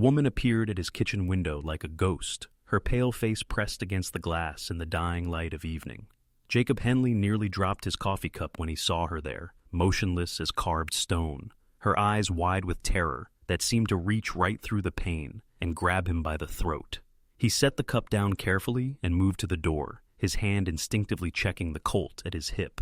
woman appeared at his kitchen window like a ghost, her pale face pressed against the glass in the dying light of evening. Jacob Henley nearly dropped his coffee cup when he saw her there, motionless as carved stone, her eyes wide with terror that seemed to reach right through the pain and grab him by the throat. He set the cup down carefully and moved to the door, his hand instinctively checking the Colt at his hip.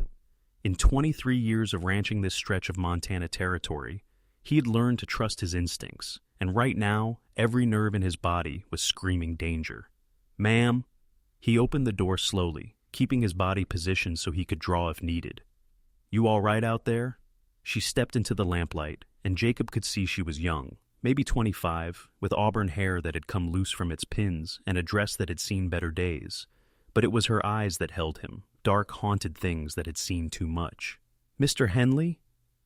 In 23 years of ranching this stretch of Montana territory, he had learned to trust his instincts, and right now, every nerve in his body was screaming danger. "Ma'am." He opened the door slowly, keeping his body positioned so he could draw if needed. "You all right out there?" She stepped into the lamplight, and Jacob could see she was young, maybe 25, with auburn hair that had come loose from its pins and a dress that had seen better days. But it was her eyes that held him, dark, haunted things that had seen too much. "Mr. Henley?"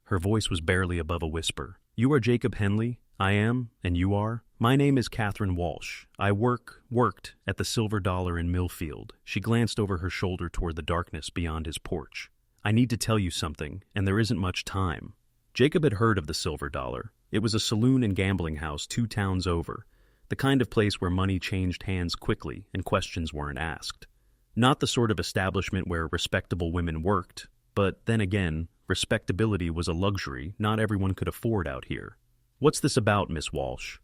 Her voice was barely above a whisper. "You are Jacob Henley? I am, and you are? My name is Catherine Walsh. I worked at the Silver Dollar in Millfield." She glanced over her shoulder toward the darkness beyond his porch. "I need to tell you something, and there isn't much time." Jacob had heard of the Silver Dollar. It was a saloon and gambling house 2 towns over, the kind of place where money changed hands quickly and questions weren't asked. Not the sort of establishment where respectable women worked, but then again, respectability was a luxury not everyone could afford out here. "What's this about, Miss Walsh?"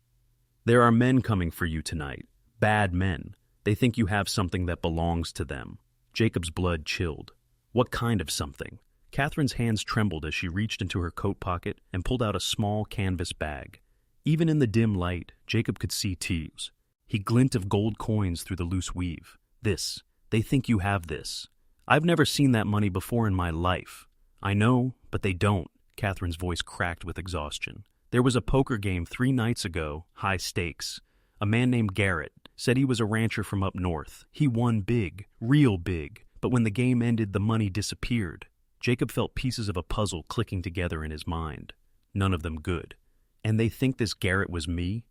"There are men coming for you tonight. Bad men. They think you have something that belongs to them." Jacob's blood chilled. What kind of something? Catherine's hands trembled as she reached into her coat pocket and pulled out a small canvas bag. Even in the dim light, Jacob could see tears. He glint of gold coins through the loose weave. "This. They think you have this. I've never seen that money before in my life." "I know, but they don't." Catherine's voice cracked with exhaustion. "There was a poker game 3 nights ago, high stakes. A man named Garrett said he was a rancher from up north. He won big, real big, but when the game ended, the money disappeared." Jacob felt pieces of a puzzle clicking together in his mind. None of them good. "And they think this Garrett was me?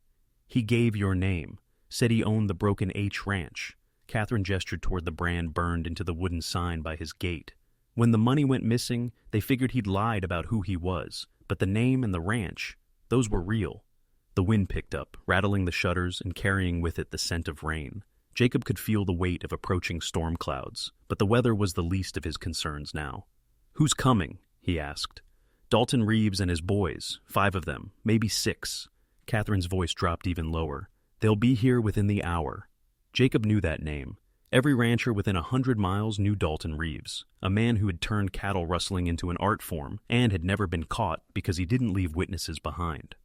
He gave your name, said he owned the Broken H Ranch." Catherine gestured toward the brand burned into the wooden sign by his gate. "When the money went missing, they figured he'd lied about who he was, but the name and the ranch, those were real." The wind picked up, rattling the shutters and carrying with it the scent of rain. Jacob could feel the weight of approaching storm clouds, but the weather was the least of his concerns now. "Who's coming?" he asked. "Dalton Reeves and his boys, 5 of them, maybe 6. Catherine's voice dropped even lower. "They'll be here within the hour." Jacob knew that name. Every rancher within 100 miles knew Dalton Reeves, a man who had turned cattle rustling into an art form and had never been caught because he didn't leave witnesses behind.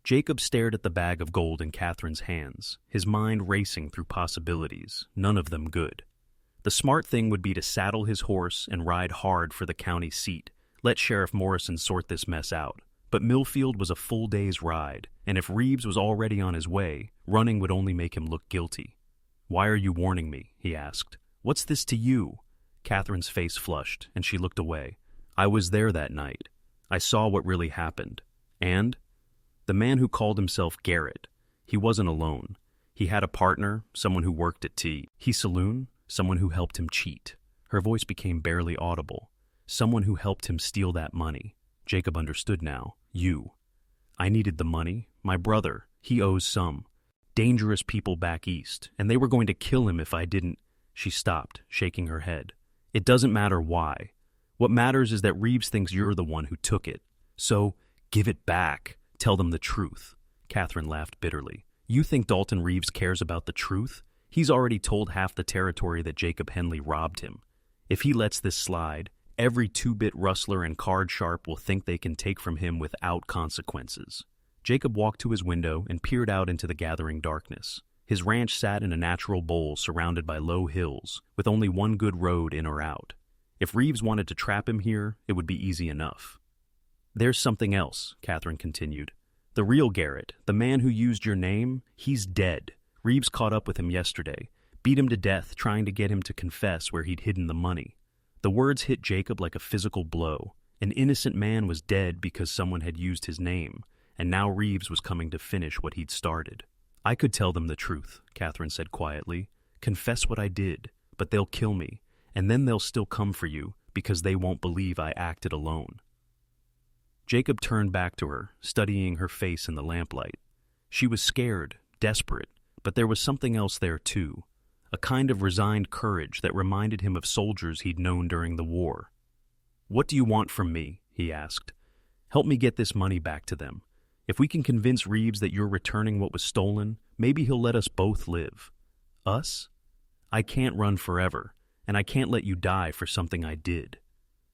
Jacob stared at the bag of gold in Catherine's hands, his mind racing through possibilities, none of them good. The smart thing would be to saddle his horse and ride hard for the county seat, let Sheriff Morrison sort this mess out. But Millfield was a full day's ride, and if Reeves was already on his way, running would only make him look guilty. "Why are you warning me?" he asked. "What's this to you?" Catherine's face flushed, and she looked away. "I was there that night. I saw what really happened. And? The man who called himself Garrett. He wasn't alone. He had a partner, someone who worked at His saloon, someone who helped him cheat." Her voice became barely audible. "Someone who helped him steal that money." Jacob understood now. "You. I needed the money. My brother, he owes some. Dangerous people back east, and they were going to kill him if I didn't." She stopped, shaking her head. "It doesn't matter why. What matters is that Reeves thinks you're the one who took it. So, give it back. Tell them the truth." Catherine laughed bitterly. "You think Dalton Reeves cares about the truth? He's already told half the territory that Jacob Henley robbed him. If he lets this slide, every 2-bit rustler and card sharp will think they can take from him without consequences." Jacob walked to his window and peered out into the gathering darkness. His ranch sat in a natural bowl surrounded by low hills, with only one good road in or out. If Reeves wanted to trap him here, it would be easy enough. "There's something else," Catherine continued. "The real Garrett, the man who used your name, he's dead. Reeves caught up with him yesterday, beat him to death trying to get him to confess where he'd hidden the money." The words hit Jacob like a physical blow. An innocent man was dead because someone had used his name, and now Reeves was coming to finish what he'd started. "I could tell them the truth," Catherine said quietly. "Confess what I did, but they'll kill me, and then they'll still come for you because they won't believe I acted alone." Jacob turned back to her, studying her face in the lamplight. She was scared, desperate, but there was something else there too, a kind of resigned courage that reminded him of soldiers he'd known during the war. "What do you want from me?" he asked. "Help me get this money back to them. If we can convince Reeves that you're returning what was stolen, maybe he'll let us both live." "Us? I can't run forever, and I can't let you die for something I did."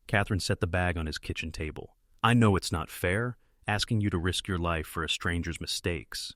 Catherine set the bag on his kitchen table. "I know it's not fair, asking you to risk your life for a stranger's mistakes.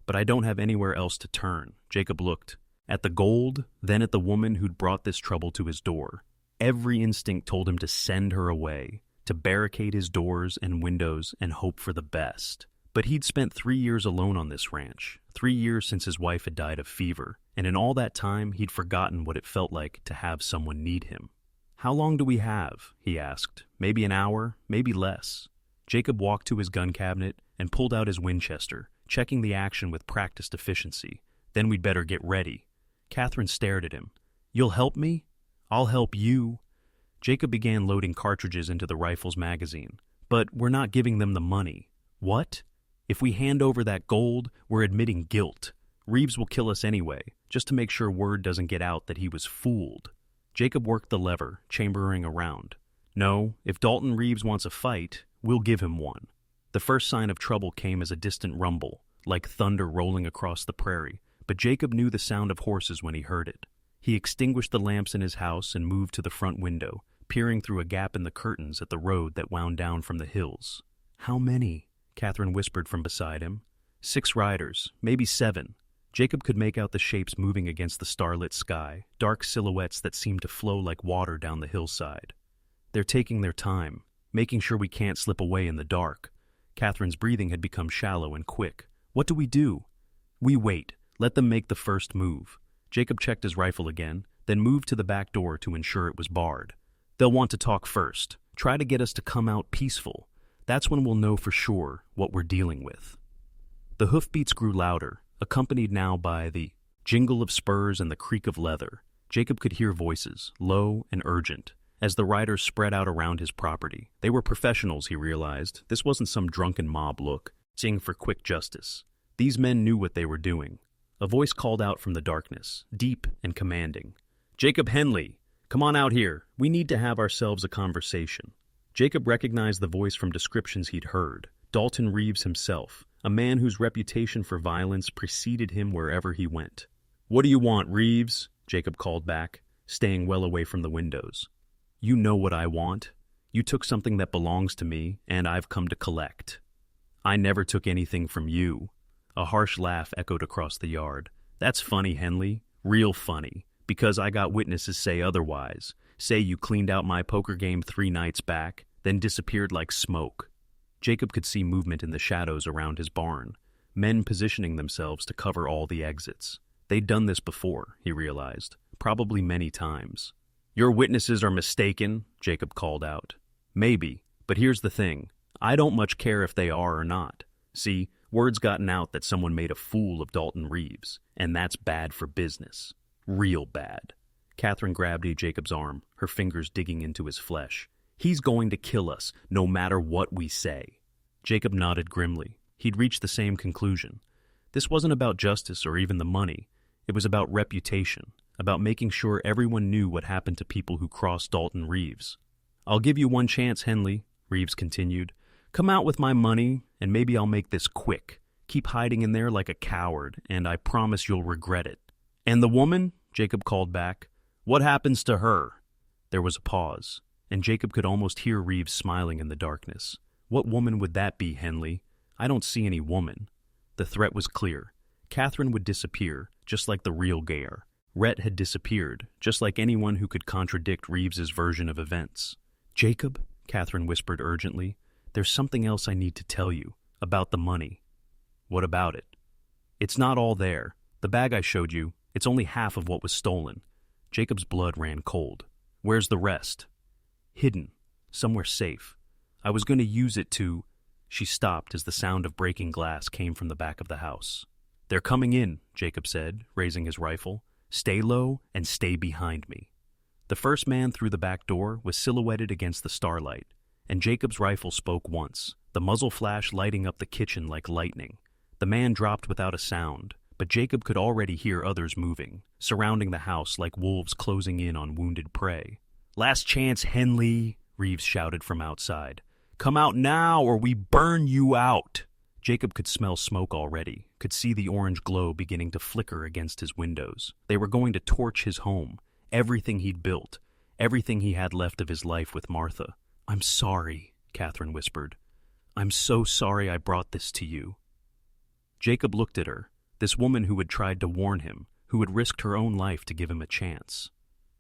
But I don't have anywhere else to turn." Jacob looked at the gold, then at the woman who'd brought this trouble to his door. Every instinct told him to send her away, to barricade his doors and windows and hope for the best. But he'd spent 3 years alone on this ranch, 3 years since his wife had died of fever, and in all that time he'd forgotten what it felt like to have someone need him. "How long do we have?" he asked. "Maybe an hour, maybe less." Jacob walked to his gun cabinet and pulled out his Winchester, checking the action with practiced efficiency. "Then we'd better get ready." Catherine stared at him. "You'll help me?" "I'll help you." Jacob began loading cartridges into the rifle's magazine. "But we're not giving them the money." "What? If we hand over that gold, we're admitting guilt. Reeves will kill us anyway, just to make sure word doesn't get out that he was fooled." Jacob worked the lever, chambering around. "No, if Dalton Reeves wants a fight, we'll give him one." The first sign of trouble came as a distant rumble, like thunder rolling across the prairie, but Jacob knew the sound of horses when he heard it. He extinguished the lamps in his house and moved to the front window, peering through a gap in the curtains at the road that wound down from the hills. "How many?" Catherine whispered from beside him. 6 riders, maybe 7. Jacob could make out the shapes moving against the starlit sky, dark silhouettes that seemed to flow like water down the hillside. "They're taking their time, making sure we can't slip away in the dark." Catherine's breathing had become shallow and quick. "What do we do?" "We wait. Let them make the first move." Jacob checked his rifle again, then moved to the back door to ensure it was barred. "They'll want to talk first. Try to get us to come out peaceful. That's when we'll know for sure what we're dealing with." The hoofbeats grew louder, accompanied now by the jingle of spurs and the creak of leather. Jacob could hear voices, low and urgent, as the riders spread out around his property. They were professionals, he realized. This wasn't some drunken mob look, seeking for quick justice. These men knew what they were doing. A voice called out from the darkness, deep and commanding. "Jacob Henley, come on out here. We need to have ourselves a conversation." Jacob recognized the voice from descriptions he'd heard. Dalton Reeves himself, a man whose reputation for violence preceded him wherever he went. "What do you want, Reeves?" Jacob called back, staying well away from the windows. "You know what I want. You took something that belongs to me, and I've come to collect." "I never took anything from you." A harsh laugh echoed across the yard. "That's funny, Henley. Real funny. Because I got witnesses say otherwise. Say you cleaned out my poker game 3 nights back, then disappeared like smoke." Jacob could see movement in the shadows around his barn, men positioning themselves to cover all the exits. They'd done this before, he realized, probably many times. "Your witnesses are mistaken," Jacob called out. "Maybe, but here's the thing. I don't much care if they are or not. See, word's gotten out that someone made a fool of Dalton Reeves, and that's bad for business. Real bad." Catherine grabbed Jacob's arm, her fingers digging into his flesh. "He's going to kill us, no matter what we say." Jacob nodded grimly. He'd reached the same conclusion. This wasn't about justice or even the money. It was about reputation, about making sure everyone knew what happened to people who crossed Dalton Reeves. "I'll give you one chance, Henley," Reeves continued. "Come out with my money, and maybe I'll make this quick. Keep hiding in there like a coward, and I promise you'll regret it." "And the woman?" Jacob called back. "What happens to her?" There was a pause, and Jacob could almost hear Reeves smiling in the darkness. "What woman would that be, Henley? I don't see any woman." The threat was clear. Catherine would disappear, just like the real Gare. Rhett had disappeared, just like anyone who could contradict Reeves's version of events. "Jacob," Catherine whispered urgently, "there's something else I need to tell you, about the money." "What about it?" "It's not all there. The bag I showed you, it's only half of what was stolen." Jacob's blood ran cold. "Where's the rest?" "Hidden. Somewhere safe. I was going to use it to—" She stopped as the sound of breaking glass came from the back of the house. "They're coming in," Jacob said, raising his rifle. "Stay low and stay behind me." The first man through the back door was silhouetted against the starlight, and Jacob's rifle spoke once, the muzzle flash lighting up the kitchen like lightning. The man dropped without a sound, but Jacob could already hear others moving, surrounding the house like wolves closing in on wounded prey. "Last chance, Henley," Reeves shouted from outside. "Come out now or we burn you out!" Jacob could smell smoke already, could see the orange glow beginning to flicker against his windows. They were going to torch his home, everything he'd built, everything he had left of his life with Martha. "I'm sorry," Catherine whispered. "I'm so sorry I brought this to you." Jacob looked at her, this woman who had tried to warn him, who had risked her own life to give him a chance.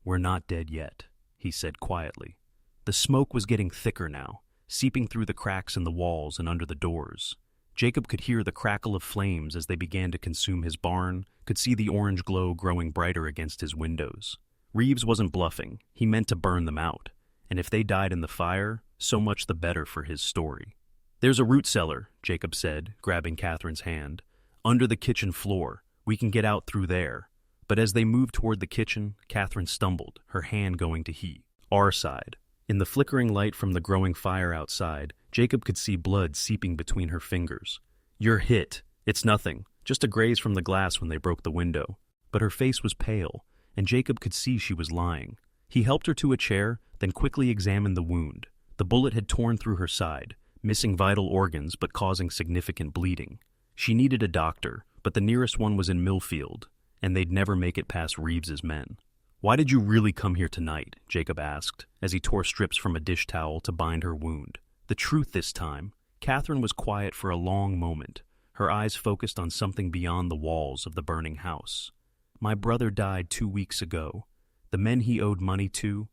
"We're not dead yet," he said quietly. The smoke was getting thicker now, seeping through the cracks in the walls and under the doors. Jacob could hear the crackle of flames as they began to consume his barn, could see the orange glow growing brighter against his windows. Reeves wasn't bluffing, he meant to burn them out, and if they died in the fire, so much the better for his story. "There's a root cellar," Jacob said, grabbing Catherine's hand. "Under the kitchen floor. We can get out through there." But as they moved toward the kitchen, Catherine stumbled, her hand going to heat. Our side. In the flickering light from the growing fire outside, Jacob could see blood seeping between her fingers. "You're hit. It's nothing. Just a graze from the glass when they broke the window." But her face was pale, and Jacob could see she was lying. He helped her to a chair, then quickly examined the wound. The bullet had torn through her side, missing vital organs but causing significant bleeding. She needed a doctor, but the nearest one was in Millfield, and they'd never make it past Reeves's men. "Why did you really come here tonight?" Jacob asked, as he tore strips from a dish towel to bind her wound. The truth this time. Catherine was quiet for a long moment, her eyes focused on something beyond the walls of the burning house. "My brother died 2 weeks ago. The men he owed money to,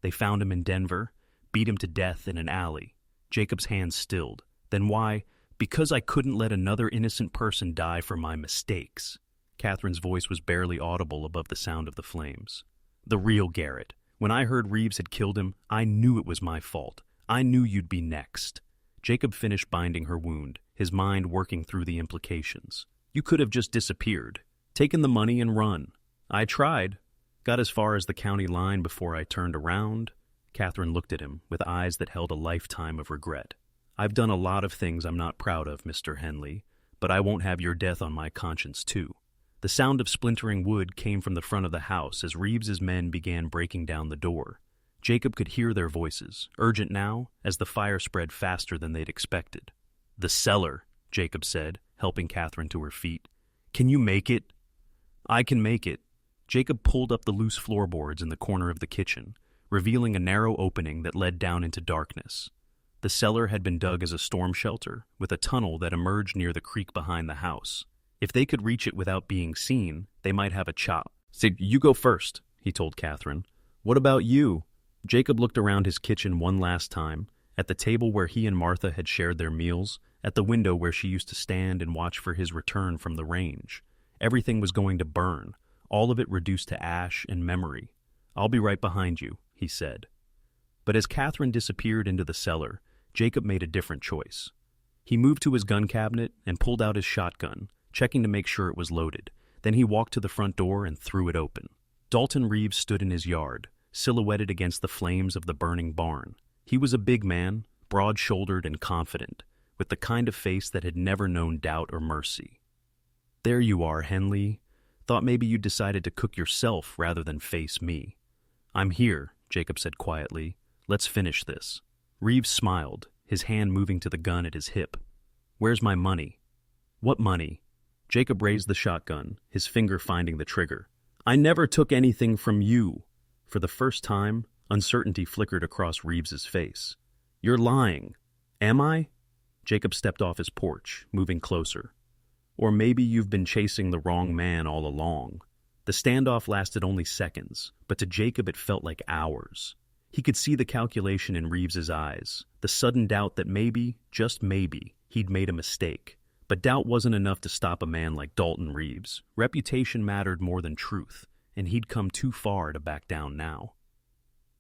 they found him in Denver, beat him to death in an alley." Jacob's hands stilled. "Then why? Because I couldn't let another innocent person die for my mistakes." Catherine's voice was barely audible above the sound of the flames. "The real Garrett. When I heard Reeves had killed him, I knew it was my fault. I knew you'd be next." Jacob finished binding her wound, his mind working through the implications. "You could have just disappeared, taken the money and run. I tried. Got as far as the county line before I turned around." Catherine looked at him with eyes that held a lifetime of regret. "I've done a lot of things I'm not proud of, Mr. Henley, but I won't have your death on my conscience, too." The sound of splintering wood came from the front of the house as Reeves's men began breaking down the door. Jacob could hear their voices, urgent now, as the fire spread faster than they'd expected. "The cellar," Jacob said, helping Catherine to her feet. "Can you make it?" "I can make it." Jacob pulled up the loose floorboards in the corner of the kitchen, revealing a narrow opening that led down into darkness. The cellar had been dug as a storm shelter, with a tunnel that emerged near the creek behind the house. If they could reach it without being seen, they might have a chop. "So you go first," he told Catherine. "What about you?" Jacob looked around his kitchen one last time, at the table where he and Martha had shared their meals, at the window where she used to stand and watch for his return from the range. Everything was going to burn, all of it reduced to ash and memory. "I'll be right behind you," he said. But as Catherine disappeared into the cellar, Jacob made a different choice. He moved to his gun cabinet and pulled out his shotgun, checking to make sure it was loaded. Then he walked to the front door and threw it open. Dalton Reeves stood in his yard, silhouetted against the flames of the burning barn. He was a big man, broad-shouldered and confident, with the kind of face that had never known doubt or mercy. "There you are, Henley. Thought maybe you decided to cook yourself rather than face me." "I'm here," Jacob said quietly. "Let's finish this." Reeves smiled, his hand moving to the gun at his hip. "Where's my money?" "What money?" Jacob raised the shotgun, his finger finding the trigger. "I never took anything from you." For the first time, uncertainty flickered across Reeves's face. "You're lying." "Am I?" Jacob stepped off his porch, moving closer. "Or maybe you've been chasing the wrong man all along." The standoff lasted only seconds, but to Jacob it felt like hours. He could see the calculation in Reeves's eyes, the sudden doubt that maybe, just maybe, he'd made a mistake. But doubt wasn't enough to stop a man like Dalton Reeves. Reputation mattered more than truth, and he'd come too far to back down now.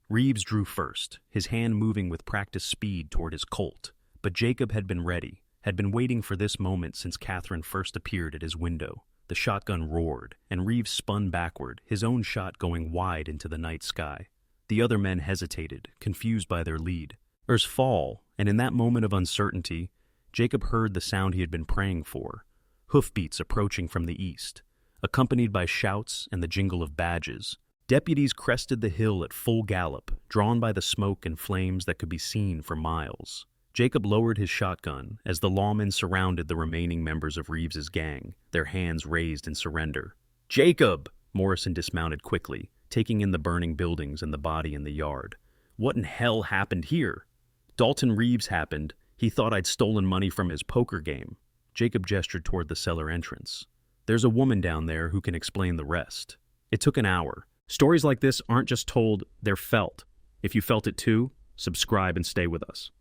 Reeves drew first, his hand moving with practiced speed toward his Colt. But Jacob had been ready, had been waiting for this moment since Catherine first appeared at his window. The shotgun roared, and Reeves spun backward, his own shot going wide into the night sky. The other men hesitated, confused by their lead. "There's fall," and in that moment of uncertainty, Jacob heard the sound he had been praying for, hoofbeats approaching from the east, accompanied by shouts and the jingle of badges. Deputies crested the hill at full gallop, drawn by the smoke and flames that could be seen for miles. Jacob lowered his shotgun as the lawmen surrounded the remaining members of Reeves's gang, their hands raised in surrender. "Jacob!" Morrison dismounted quickly, taking in the burning buildings and the body in the yard. "What in hell happened here?" "Dalton Reeves happened. He thought I'd stolen money from his poker game." Jacob gestured toward the cellar entrance. "There's a woman down there who can explain the rest." It took an hour. Stories like this aren't just told, they're felt. If you felt it too, subscribe and stay with us.